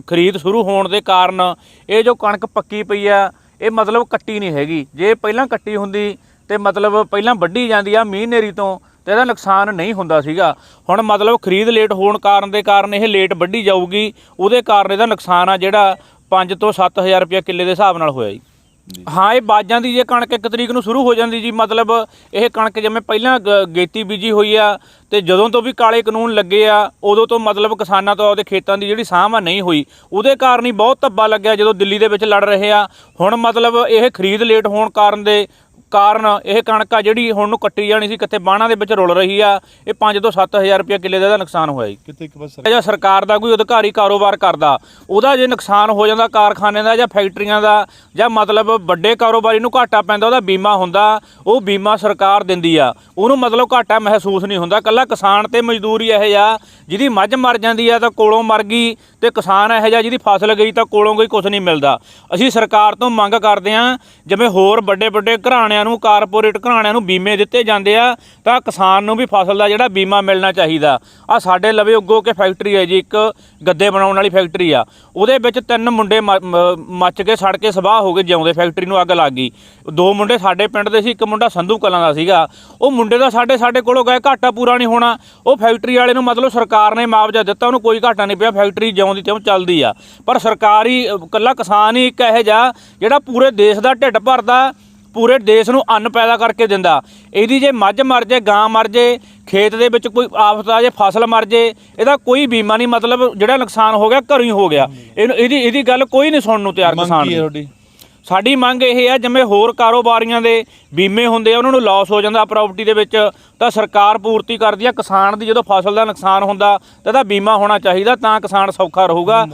ਖਰੀਦ ਸ਼ੁਰੂ ਹੋਣ ਦੇ ਕਾਰਨ ਇਹ ਜੋ ਕਣਕ ਪੱਕੀ ਪਈ ਆ ਇਹ ਮਤਲਬ ਕੱਟੀ ਨਹੀਂ ਹੈਗੀ। ਜੇ ਪਹਿਲਾਂ ਕੱਟੀ ਹੁੰਦੀ ਤੇ ਮਤਲਬ ਪਹਿਲਾਂ ਵੱਢੀ ਜਾਂਦੀ ਆ ਮੀਂਹ ਹਨੇਰੀ ਤੋਂ ਤੇ ਇਹਦਾ ਨੁਕਸਾਨ ਨਹੀਂ ਹੁੰਦਾ ਸੀਗਾ। ਹੁਣ ਮਤਲਬ ਖਰੀਦ ਲੇਟ ਹੋਣ ਕਾਰਨ ਇਹ ਲੇਟ ਵੱਢੀ ਜਾਊਗੀ, ਉਹਦੇ ਕਾਰਨ ਇਹਦਾ ਨੁਕਸਾਨ ਆ ਜਿਹੜਾ 5 ਤੋਂ 7 ਹਜ਼ਾਰ ਰੁਪਇਆ ਕਿੱਲੇ ਦੇ ਹਿਸਾਬ ਨਾਲ ਹੋਇਆ ਜੀ। ਹਾਂ, ਇਹ ਬਾਜ ਜਾਂਦੀ ਜੇ ਕਣਕ 1 ਤਰੀਕ ਨੂੰ ਸ਼ੁਰੂ ਹੋ ਜਾਂਦੀ ਜੀ। ਮਤਲਬ ਇਹ ਕਣਕ ਜਿਵੇਂ ਪਹਿਲਾਂ ਗੇਤੀ ਬੀਜੀ ਹੋਈ ਆ ਤੇ ਜਦੋਂ ਤੋਂ ਵੀ ਕਾਲੇ ਕਾਨੂੰਨ ਲੱਗੇ ਆ ਉਦੋਂ ਤੋਂ ਮਤਲਬ ਕਿਸਾਨਾਂ ਤੋਂ ਆਪਦੇ ਖੇਤਾਂ ਦੀ ਜਿਹੜੀ ਸਾਂਭ ਆ ਨਹੀਂ ਹੋਈ, ਉਹਦੇ ਕਾਰਨ ਹੀ ਬਹੁਤ ਧੱਬਾ ਲੱਗਿਆ ਜਦੋਂ ਦਿੱਲੀ ਦੇ ਵਿੱਚ ਲੜ ਰਹੇ ਆ। ਹੁਣ ਮਤਲਬ ਇਹ ਖਰੀਦ ਲੇਟ ਹੋਣ ਕਾਰਨ ਇਹ ਕਣਕ ਆ ਜਿਹੜੀ ਹੁਣ ਨੂੰ ਕੱਟੀ ਜਾਣੀ ਸੀ, ਕਿੱਥੇ ਬਾਣਾ ਦੇ ਵਿੱਚ ਰੁਲ ਰਹੀ ਆ। ਇਹ 5 ਤੋਂ 7 ਹਜ਼ਾਰ ਰੁਪਇਆ ਕਿੱਲੇ ਦਾ ਨੁਕਸਾਨ ਹੋਇਆ ਜੀ। ਕਿਤੇ ਇੱਕ ਬਸ ਜਾਂ ਸਰਕਾਰ ਦਾ ਕੋਈ ਅਧਿਕਾਰੀ ਕਾਰੋਬਾਰ ਕਰਦਾ, ਉਹਦਾ ਜੇ ਨੁਕਸਾਨ ਹੋ ਜਾਂਦਾ ਕਾਰਖਾਨੇ ਦਾ ਜਾਂ ਫੈਕਟਰੀਆਂ ਦਾ ਜਾਂ ਮਤਲਬ ਵੱਡੇ ਕਾਰੋਬਾਰੀ ਨੂੰ ਘਾਟਾ ਪੈਂਦਾ, ਉਹਦਾ ਬੀਮਾ ਹੁੰਦਾ, ਉਹ ਬੀਮਾ ਸਰਕਾਰ ਦਿੰਦੀ ਆ, ਉਹਨੂੰ ਮਤਲਬ ਘਾਟਾ ਮਹਿਸੂਸ ਨਹੀਂ ਹੁੰਦਾ। ਇਕੱਲਾ ਕਿਸਾਨ ਤੇ ਮਜ਼ਦੂਰ ਹੀ ਇਹੋ ਜਿਹਾ ਜਿਹਦੀ ਮੱਝ ਮਰ ਜਾਂਦੀ ਆ ਤਾਂ ਕੋਲੋਂ ਮਰ ਗਈ, ਤੇ ਕਿਸਾਨ ਇਹੋ ਜਿਹਾ ਜਿਹਦੀ ਫਸਲ ਗਈ ਤਾਂ ਕੋਲੋਂ ਕੋਈ ਕੁਝ ਨਹੀਂ ਮਿਲਦਾ। ਅਸੀਂ ਸਰਕਾਰ ਤੋਂ ਮੰਗ ਕਰਦੇ ਹਾਂ ਜਿਵੇਂ ਹੋਰ ਵੱਡੇ ਵੱਡੇ ਘਰਾਣਿਆਂ ਨੂੰ, ਕਾਰਪੋਰੇਟ ਘਰਾਣਿਆਂ ਨੂੰ ਬੀਮੇ ਦਿੱਤੇ ਜਾਂਦੇ ਆ ਤਾਂ ਕਿਸਾਨ ਨੂੰ ਵੀ ਫਸਲ ਦਾ ਜਿਹੜਾ ਬੀਮਾ ਮਿਲਣਾ ਚਾਹੀਦਾ। ਆ ਸਾਡੇ ਲਵੇ ਉੱਗੋ ਕੇ ਫੈਕਟਰੀ ਹੈ ਜੀ, ਇੱਕ ਗੱਦੇ ਬਣਾਉਣ ਵਾਲੀ ਫੈਕਟਰੀ ਆ, ਉਹਦੇ ਵਿੱਚ 3 ਮੁੰਡੇ ਮੱਚ ਕੇ ਸੜ ਕੇ ਸਵਾਹ ਹੋ ਗਏ ਜਿਉਂਦੇ, ਫੈਕਟਰੀ ਨੂੰ ਅੱਗ ਲੱਗ ਗਈ। 2 ਮੁੰਡੇ ਸਾਡੇ ਪਿੰਡ ਦੇ ਸੀ, ਇੱਕ ਮੁੰਡਾ ਸੰਧੂ ਕਲਾਂ ਦਾ ਸੀਗਾ। ਉਹ ਮੁੰਡੇ ਦਾ ਸਾਡੇ ਕੋਲੋਂ ਗਏ, ਘਾਟਾ ਪੂਰਾ ਨਹੀਂ ਹੋਣਾ। ਉਹ ਫੈਕਟਰੀ ਵਾਲੇ ਨੂੰ ਮਤਲਬ ਸਰਕਾਰ ਨੇ ਮੁਆਵਜ਼ਾ ਦਿੱਤਾ, ਉਹਨੂੰ ਕੋਈ ਘਾਟਾ ਨਹੀਂ ਪਿਆ, ਫੈਕਟਰੀ ਜਿਉਂ ਦੀ ਤਿਉਂ ਚੱਲਦੀ ਆ। ਪਰ ਸਰਕਾਰੀ ਇਕੱਲਾ ਕਿਸਾਨ ਹੀ ਇੱਕ ਇਹੋ ਜਿਹਾ ਜਿਹੜਾ ਪੂਰੇ ਦੇਸ਼ ਦਾ ਢਿੱਡ ਭਰਦਾ, ਪੂਰੇ ਦੇਸ਼ ਨੂੰ ਅੰਨ ਪੈਦਾ ਕਰਕੇ ਦਿੰਦਾ। ਇਹਦੀ ਜੇ ਮੱਝ ਮਰ ਜੇ, ਗਾਂ ਮਰ ਜੇ, ਖੇਤ ਦੇ ਵਿੱਚ ਕੋਈ ਆਫਤ ਆ ਜੇ, ਫਸਲ ਮਰ ਜੇ, ਇਹਦਾ ਕੋਈ ਬੀਮਾ ਨਹੀਂ। ਮਤਲਬ ਜਿਹੜਾ ਨੁਕਸਾਨ ਹੋ ਗਿਆ ਘਰੋਂ ਹੀ ਹੋ ਗਿਆ। ਇਹਦੀ ਗੱਲ ਕੋਈ ਨਹੀਂ ਸੁਣਨ ਨੂੰ ਤਿਆਰ ਕਿਸਾਨ ਦੀ। ਸਾਡੀ ਮੰਗ ਇਹ ਹੈ ਜਿਵੇਂ ਹੋਰ ਕਾਰੋਬਾਰੀਆਂ ਦੇ ਬੀਮੇ ਹੁੰਦੇ ਆ, ਉਹਨਾਂ ਨੂੰ ਲਾਸ ਹੋ ਜਾਂਦਾ ਪ੍ਰਾਪਰਟੀ ਦੇ ਵਿੱਚ, ਤਾਂ ਸਰਕਾਰ ਪੂਰਤੀ ਕਰਦੀ ਆ। ਕਿਸਾਨ ਦੀ ਜਦੋਂ ਫਸਲ ਦਾ ਨੁਕਸਾਨ ਹੁੰਦਾ ਤਾਂ ਇਹਦਾ ਬੀਮਾ ਹੋਣਾ ਚਾਹੀਦਾ, ਤਾਂ ਕਿਸਾਨ ਸੌਖਾ ਰਹੂਗਾ।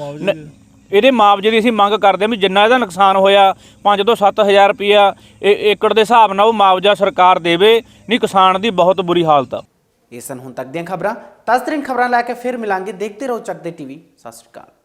ਇਹਦੇ ਮੁਆਵਜ਼ੇ ਦੀ ਅਸੀਂ ਮੰਗ ਕਰਦੇ ਹਾਂ ਵੀ ਜਿੰਨਾ ਇਹਦਾ ਨੁਕਸਾਨ ਹੋਇਆ 5 ਤੋਂ 7 ਹਜ਼ਾਰ ਰੁਪਇਆ ਏਕੜ ਦੇ ਹਿਸਾਬ ਨਾਲ ਉਹ ਮੁਆਵਜ਼ਾ ਸਰਕਾਰ ਦੇਵੇ, ਨਹੀਂ ਕਿਸਾਨ ਦੀ ਬਹੁਤ ਬੁਰੀ ਹਾਲਤ ਆ। ਇਹ ਸਨ ਹੁਣ ਤੱਕ ਦੀਆਂ ਖਬਰਾਂ। 10 ਦਿਨ ਖਬਰਾਂ ਲੈ ਕੇ ਫਿਰ ਮਿਲਾਂਗੇ। ਦੇਖਦੇ ਰਹੋ ਚੱਕਦੇ ਟੀਵੀ। ਸਤਿ ਸ਼੍ਰੀ ਅਕਾਲ।